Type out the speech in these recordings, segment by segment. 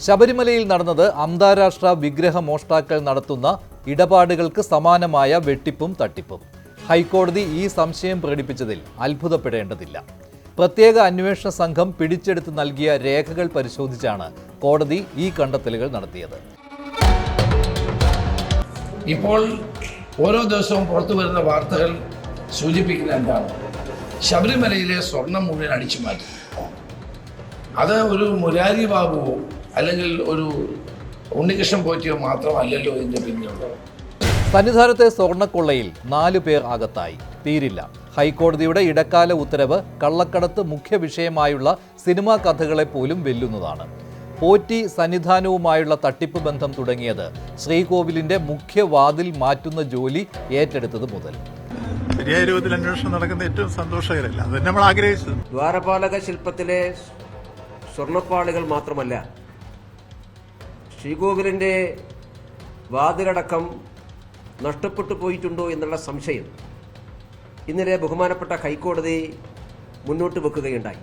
ശബരിമലയിൽ നടന്നത് അന്താരാഷ്ട്ര വിഗ്രഹ മോഷ്ടാക്കൾ നടത്തുന്ന ഇടപാടുകൾക്ക് സമാനമായ വെട്ടിപ്പും തട്ടിപ്പും. ഹൈക്കോടതി ഈ സംശയം പ്രകടിപ്പിച്ചതിൽ അത്ഭുതപ്പെടേണ്ടതില്ല. പ്രത്യേക അന്വേഷണ സംഘം പിടിച്ചെടുത്ത് നൽകിയ രേഖകൾ പരിശോധിച്ചാണ് കോടതി ഈ കണ്ടെത്തലുകൾ നടത്തിയത്. ഇപ്പോൾ ഓരോ ദിവസവും പുറത്തു വരുന്ന വാർത്തകൾ സൂചിപ്പിക്കുന്ന എന്താണ്? ശബരിമലയിലെ സ്വർണം മുഴുവൻ അടിച്ചു മാറ്റി. അത് ഒരു മുരാരി ബാബുവോ അല്ലെങ്കിൽ ഒരു ഉണ്ണികൃഷ്ണൻ പോറ്റിയോ മാത്രമല്ലല്ലോ ഇതിന്റെ പിന്നിലുള്ളത്. സന്നിധാനത്തെ സ്വർണ്ണക്കൊള്ളയിൽ 4 പേർ അകത്തായി. തീരില്ല. ഹൈക്കോടതിയുടെ ഇടക്കാല ഉത്തരവ് കള്ളക്കടത്ത് മുഖ്യ വിഷയമായുള്ള സിനിമാ കഥകളെ പോലും വെല്ലുന്നതാണ്. പോറ്റി സന്നിധാനവുമായുള്ള തട്ടിപ്പ് ബന്ധം തുടങ്ങിയത് ശ്രീകോവിലിന്റെ മുഖ്യ വാതിൽ മാറ്റുന്ന ജോലി ഏറ്റെടുത്തത് മുതൽ. ശരിയായ രൂപത്തിൽ അന്വേഷണം നടക്കുന്ന ഏറ്റവും സന്തോഷകരമല്ല, അത് നമ്മൾ ആഗ്രഹിച്ചത്. ദ്വാരപാലക ശില്പത്തിലെ സ്വർണ്ണപ്പാളികൾ മാത്രമല്ല, ശ്രീകോവിലിന്റെ വാതിലടക്കം നഷ്ടപ്പെട്ടു പോയിട്ടുണ്ടോ എന്നുള്ള സംശയം ഇന്നലെ ബഹുമാനപ്പെട്ട ഹൈക്കോടതി മുന്നോട്ട് വെക്കുകയുണ്ടായി.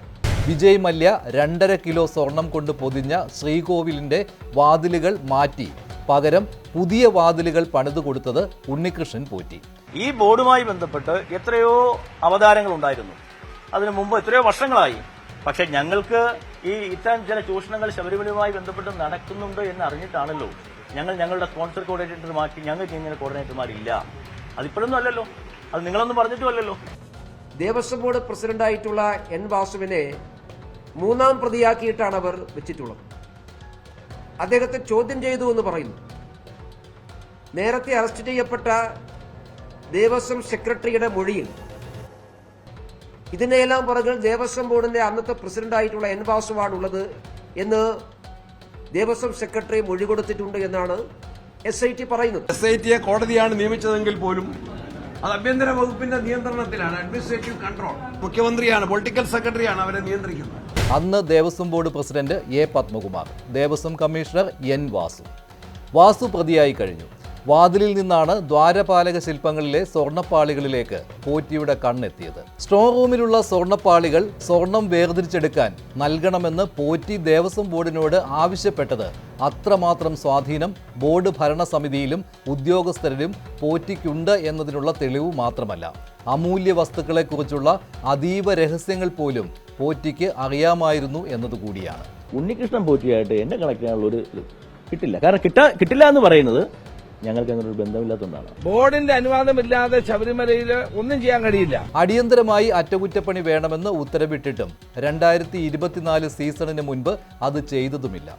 വിജയ് മല്യ 2.5 കിലോ സ്വർണം കൊണ്ട് പൊതിഞ്ഞ ശ്രീകോവിലിന്റെ വാതിലുകൾ മാറ്റി പകരം പുതിയ വാതിലുകൾ പണിതു കൊടുത്തത് ഉണ്ണികൃഷ്ണൻ പോറ്റി. ഈ ബോർഡുമായി ബന്ധപ്പെട്ട് എത്രയോ അവതാരങ്ങൾ ഉണ്ടായിരുന്നു. അതിനു മുമ്പ് എത്രയോ വർഷങ്ങളായി. പക്ഷെ ഞങ്ങൾക്ക് ഈ ഇത്തരം ചില ചൂഷണങ്ങൾ ശബരിമലയുമായി ബന്ധപ്പെട്ട് നടക്കുന്നുണ്ട് എന്ന് അറിഞ്ഞിട്ടാണല്ലോ ഞങ്ങളുടെ സ്പോൺസർ കോർഡിനേറ്റർമാർക്ക് ഞങ്ങൾക്ക് ഇങ്ങനെ കോർഡിനേറ്റർമാരില്ല. അതിപ്പോഴൊന്നും അല്ലല്ലോ, അത് നിങ്ങളൊന്നും പറഞ്ഞിട്ടുമല്ലല്ലോ. ദേവസ്വം ബോർഡ് പ്രസിഡന്റായിട്ടുള്ള എൻ വാസുവിനെ 3ാം പ്രതിയാക്കിയിട്ടാണ് അവർ വെച്ചിട്ടുള്ളത്. അദ്ദേഹത്തെ ചോദ്യം ചെയ്തു എന്ന് പറയുന്നു. നേരത്തെ അറസ്റ്റ് ചെയ്യപ്പെട്ട ദേവസ്വം സെക്രട്ടറിയുടെ മൊഴിയിൽ ഇതിനെല്ലാം പുറകിൽ ദേവസ്വം ബോർഡിന്റെ അന്നത്തെ പ്രസിഡന്റായിട്ടുള്ള എൻ വാസുവാണുള്ളത് എന്ന് ദേവസ്വം സെക്രട്ടറി മൊഴി കൊടുത്തിട്ടുണ്ട് എന്നാണ് SIT പറയുന്നത്. SIT കോടതിയാണ് നിയമിച്ചതെങ്കിൽ പോലും അത് ആഭ്യന്തര വകുപ്പിന്റെ നിയന്ത്രണത്തിലാണ്. അഡ്മിനിസ്ട്രേറ്റീവ് കൺട്രോൾ മുഖ്യമന്ത്രിയാണ്, പൊളിറ്റിക്കൽ സെക്രട്ടറിയാണ് അവരെ നിയന്ത്രിക്കുന്നത്. അന്ന് Devaswom board president A. Padmakumar, Devaswom commissioner N. Vasu പ്രതിയായി കഴിഞ്ഞു. വാതിലിൽ നിന്നാണ് ദ്വാരപാലക ശില്പങ്ങളിലെ സ്വർണ്ണപ്പാളികളിലേക്ക് പോറ്റിയുടെ കണ്ണെത്തിയത്. സ്റ്റോർ റൂമിലുള്ള സ്വർണ്ണപ്പാളികൾ സ്വർണം വേർതിരിച്ചെടുക്കാൻ നൽകണമെന്ന് പോറ്റി ദേവസ്വം ബോർഡിനോട് ആവശ്യപ്പെട്ടത് അത്രമാത്രം സ്വാധീനം ബോർഡ് ഭരണസമിതിയിലും ഉദ്യോഗസ്ഥരിലും പോറ്റിക്കുണ്ട് എന്നതിനുള്ള തെളിവ് മാത്രമല്ല, അമൂല്യ വസ്തുക്കളെക്കുറിച്ചുള്ള അതീവ രഹസ്യങ്ങൾ പോലും പോറ്റിക്ക് അറിയാമായിരുന്നു എന്നതുകൂടിയാണ്. ഉണ്ണികൃഷ്ണൻ പോറ്റിയായിട്ട് എന്നെ കണക്ട് ചെയ്യാനുള്ളൊരു കിട്ടില്ല. കാരണം കിട്ടില്ല എന്ന് പറയുന്നത് ഞങ്ങൾക്ക് അങ്ങനെ ഒരു ബന്ധമില്ലാത്തതുകൊണ്ടാണ്. ബോർഡിന്റെ അനുവാദമില്ലാതെ ശബരിമലയിൽ ഒന്നും ചെയ്യാൻ കഴിയില്ല. അടിയന്തരമായി അറ്റകുറ്റപ്പണി വേണമെന്ന് ഉത്തരവിട്ടിട്ടും 2024 സീസണിന് മുൻപ് അത് ചെയ്തതുമില്ല.